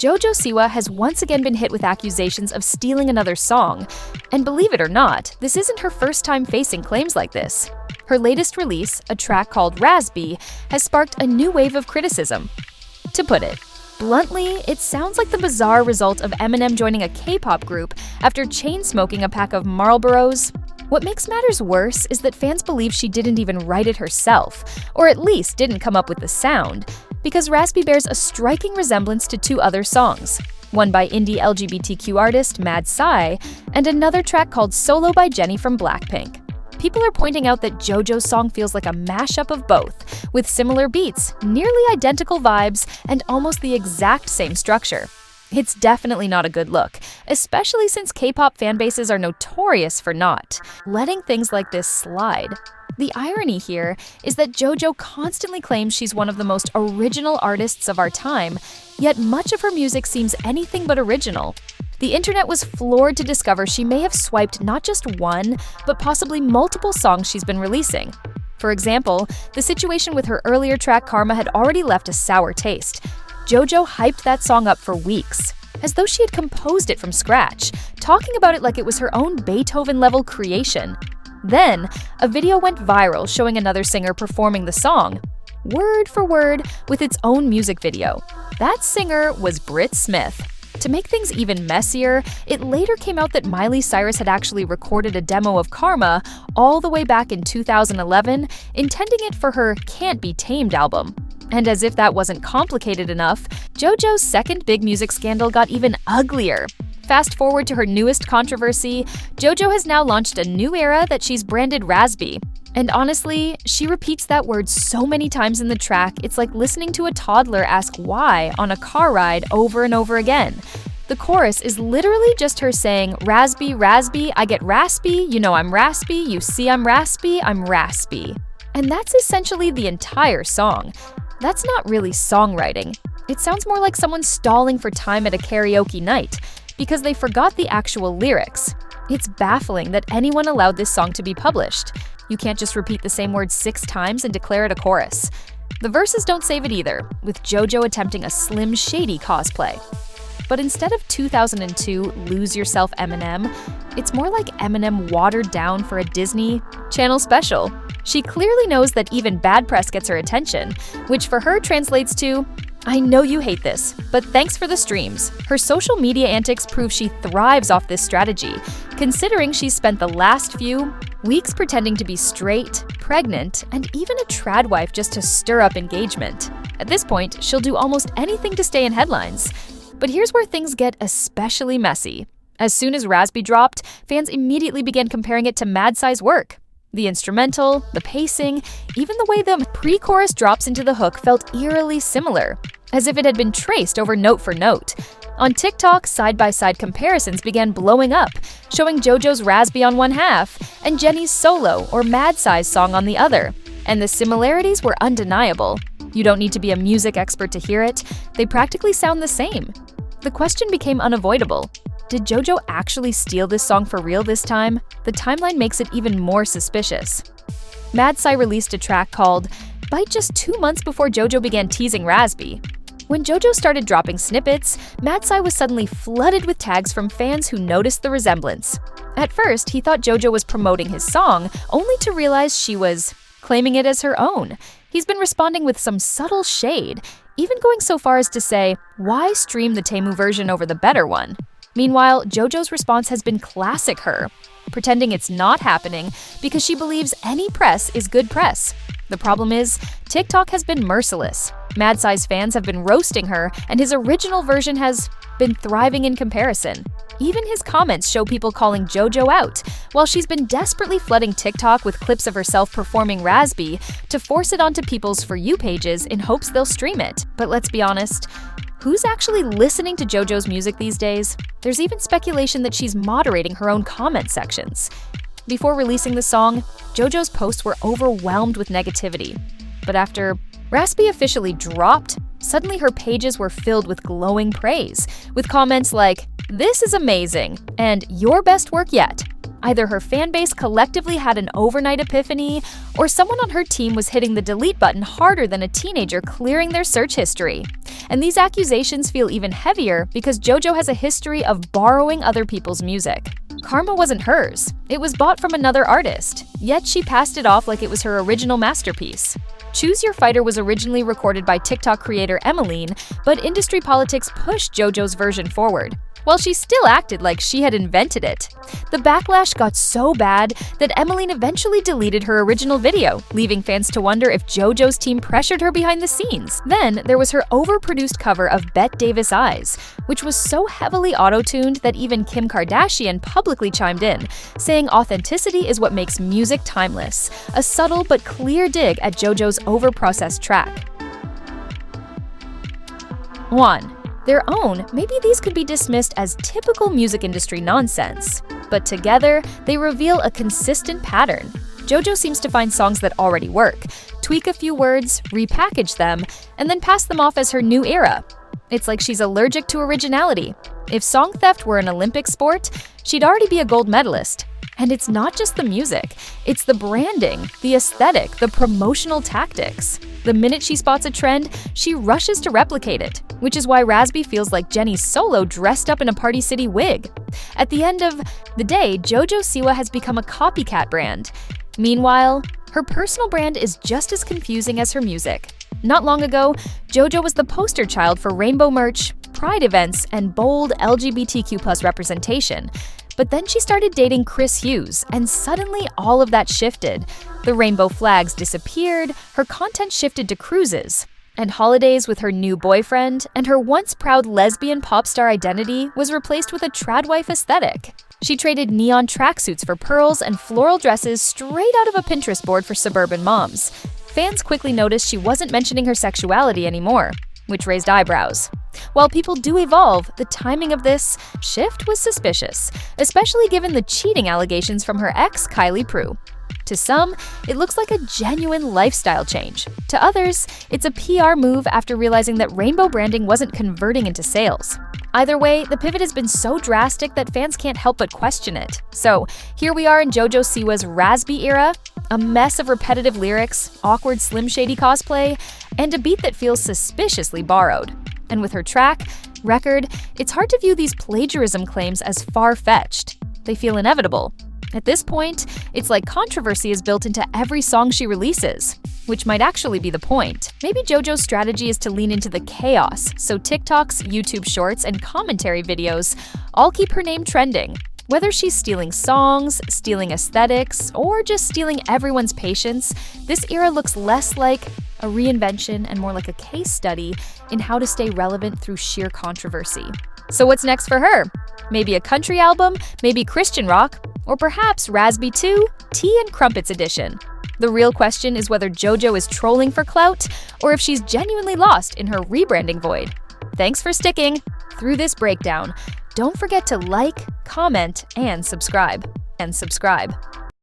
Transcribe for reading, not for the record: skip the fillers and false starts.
Jojo Siwa has once again been hit with accusations of stealing another song. And believe it or not, this isn't her first time facing claims like this. Her latest release, a track called Raspy, has sparked a new wave of criticism. To put it bluntly, it sounds like the bizarre result of Eminem joining a K-pop group after chain-smoking a pack of Marlboros. What makes matters worse is that fans believe she didn't even write it herself, or at least didn't come up with the sound, because Raspy bears a striking resemblance to two other songs, one by indie LGBTQ artist Mad Tsai, and another track called Solo by Jennie from Blackpink. People are pointing out that Jojo's song feels like a mashup of both, with similar beats, nearly identical vibes, and almost the exact same structure. It's definitely not a good look, especially since K-pop fanbases are notorious for not letting things like this slide. The irony here is that Jojo constantly claims she's one of the most original artists of our time, yet much of her music seems anything but original. The internet was floored to discover she may have swiped not just one, but possibly multiple songs she's been releasing. For example, the situation with her earlier track Karma had already left a sour taste. Jojo hyped that song up for weeks, as though she had composed it from scratch, talking about it like it was her own Beethoven-level creation. Then, a video went viral showing another singer performing the song, word for word, with its own music video. That singer was Britt Smith. To make things even messier, it later came out that Miley Cyrus had actually recorded a demo of Karma all the way back in 2011, intending it for her Can't Be Tamed album. And as if that wasn't complicated enough, Jojo's second big music scandal got even uglier. Fast forward to her newest controversy, Jojo has now launched a new era that she's branded Raspy. And honestly, she repeats that word so many times in the track, it's like listening to a toddler ask why on a car ride over and over again. The chorus is literally just her saying, Raspy, Raspy, I get raspy, you know I'm raspy, you see I'm raspy, I'm raspy. And that's essentially the entire song. That's not really songwriting. It sounds more like someone stalling for time at a karaoke night, because they forgot the actual lyrics. It's baffling that anyone allowed this song to be published. You can't just repeat the same word 6 times and declare it a chorus. The verses don't save it either, with Jojo attempting a Slim Shady cosplay. But instead of 2002 Lose Yourself Eminem, it's more like Eminem watered down for a Disney Channel special. She clearly knows that even bad press gets her attention, which for her translates to, I know you hate this, but thanks for the streams. Her social media antics prove she thrives off this strategy, considering she's spent the last few weeks pretending to be straight, pregnant, and even a trad wife just to stir up engagement. At this point, she'll do almost anything to stay in headlines. But here's where things get especially messy. As soon as Raspy dropped, fans immediately began comparing it to Mad Tsai's work. The instrumental, the pacing, even the way the pre-chorus drops into the hook felt eerily similar, as if it had been traced over note for note. On TikTok, side-by-side comparisons began blowing up, showing Jojo's Raspy on one half and Jennie's Solo or Mad Tsai's song on the other. And the similarities were undeniable. You don't need to be a music expert to hear it, they practically sound the same. The question became unavoidable. Did Jojo actually steal this song for real this time? The timeline makes it even more suspicious. Mad Tsai released a track called Bite just 2 months before Jojo began teasing Raspy. When Jojo started dropping snippets, Mad Tsai was suddenly flooded with tags from fans who noticed the resemblance. At first, he thought Jojo was promoting his song, only to realize she was claiming it as her own. He's been responding with some subtle shade, even going so far as to say, why stream the Temu version over the better one? Meanwhile, Jojo's response has been classic her, pretending it's not happening because she believes any press is good press. The problem is, TikTok has been merciless. Mad Tsai's fans have been roasting her, and his original version has been thriving in comparison. Even his comments show people calling Jojo out, while she's been desperately flooding TikTok with clips of herself performing Raspy to force it onto people's For You pages in hopes they'll stream it. But let's be honest, who's actually listening to Jojo's music these days? There's even speculation that she's moderating her own comment sections. Before releasing the song, Jojo's posts were overwhelmed with negativity. But after Raspy officially dropped, suddenly her pages were filled with glowing praise, with comments like, "This is amazing," and "Your best work yet." Either her fanbase collectively had an overnight epiphany, or someone on her team was hitting the delete button harder than a teenager clearing their search history. And these accusations feel even heavier because JoJo has a history of borrowing other people's music. Karma wasn't hers. It was bought from another artist, yet she passed it off like it was her original masterpiece. Choose Your Fighter was originally recorded by TikTok creator Emmeline, but industry politics pushed JoJo's version forward, while she still acted like she had invented it. The backlash got so bad that Emmeline eventually deleted her original video, leaving fans to wonder if JoJo's team pressured her behind the scenes. Then there was her overproduced cover of Bette Davis' Eyes, which was so heavily auto-tuned that even Kim Kardashian publicly chimed in, saying authenticity is what makes music timeless, a subtle but clear dig at JoJo's overprocessed track. 1. Their own, maybe these could be dismissed as typical music industry nonsense. But together, they reveal a consistent pattern. JoJo seems to find songs that already work, tweak a few words, repackage them, and then pass them off as her new era. It's like she's allergic to originality. If song theft were an Olympic sport, she'd already be a gold medalist. And it's not just the music, it's the branding, the aesthetic, the promotional tactics. The minute she spots a trend, she rushes to replicate it, which is why Raspy feels like Jenny Solo dressed up in a Party City wig. At the end of the day, Jojo Siwa has become a copycat brand. Meanwhile, her personal brand is just as confusing as her music. Not long ago, JoJo was the poster child for rainbow merch, pride events, and bold LGBTQ+ representation. But then she started dating Chris Hughes, and suddenly all of that shifted. The rainbow flags disappeared, her content shifted to cruises, and holidays with her new boyfriend, and her once proud lesbian pop star identity was replaced with a tradwife aesthetic. She traded neon tracksuits for pearls and floral dresses straight out of a Pinterest board for suburban moms. Fans quickly noticed she wasn't mentioning her sexuality anymore, which raised eyebrows. While people do evolve, the timing of this shift was suspicious, especially given the cheating allegations from her ex, Kylie Prue. To some, it looks like a genuine lifestyle change. To others, it's a PR move after realizing that rainbow branding wasn't converting into sales. Either way, the pivot has been so drastic that fans can't help but question it. So, here we are in Jojo Siwa's Raspy era, a mess of repetitive lyrics, awkward Slim Shady cosplay, and a beat that feels suspiciously borrowed. And with her track, record, it's hard to view these plagiarism claims as far-fetched. They feel inevitable. At this point, it's like controversy is built into every song she releases, which might actually be the point. Maybe JoJo's strategy is to lean into the chaos, so TikToks, YouTube Shorts, and commentary videos all keep her name trending. Whether she's stealing songs, stealing aesthetics, or just stealing everyone's patience, this era looks less like a reinvention and more like a case study in how to stay relevant through sheer controversy. So what's next for her? Maybe a country album, maybe Christian rock, or perhaps Raspy 2, Tea and Crumpets edition. The real question is whether JoJo is trolling for clout, or if she's genuinely lost in her rebranding void. Thanks for sticking through this breakdown. Don't forget to like, comment, and subscribe.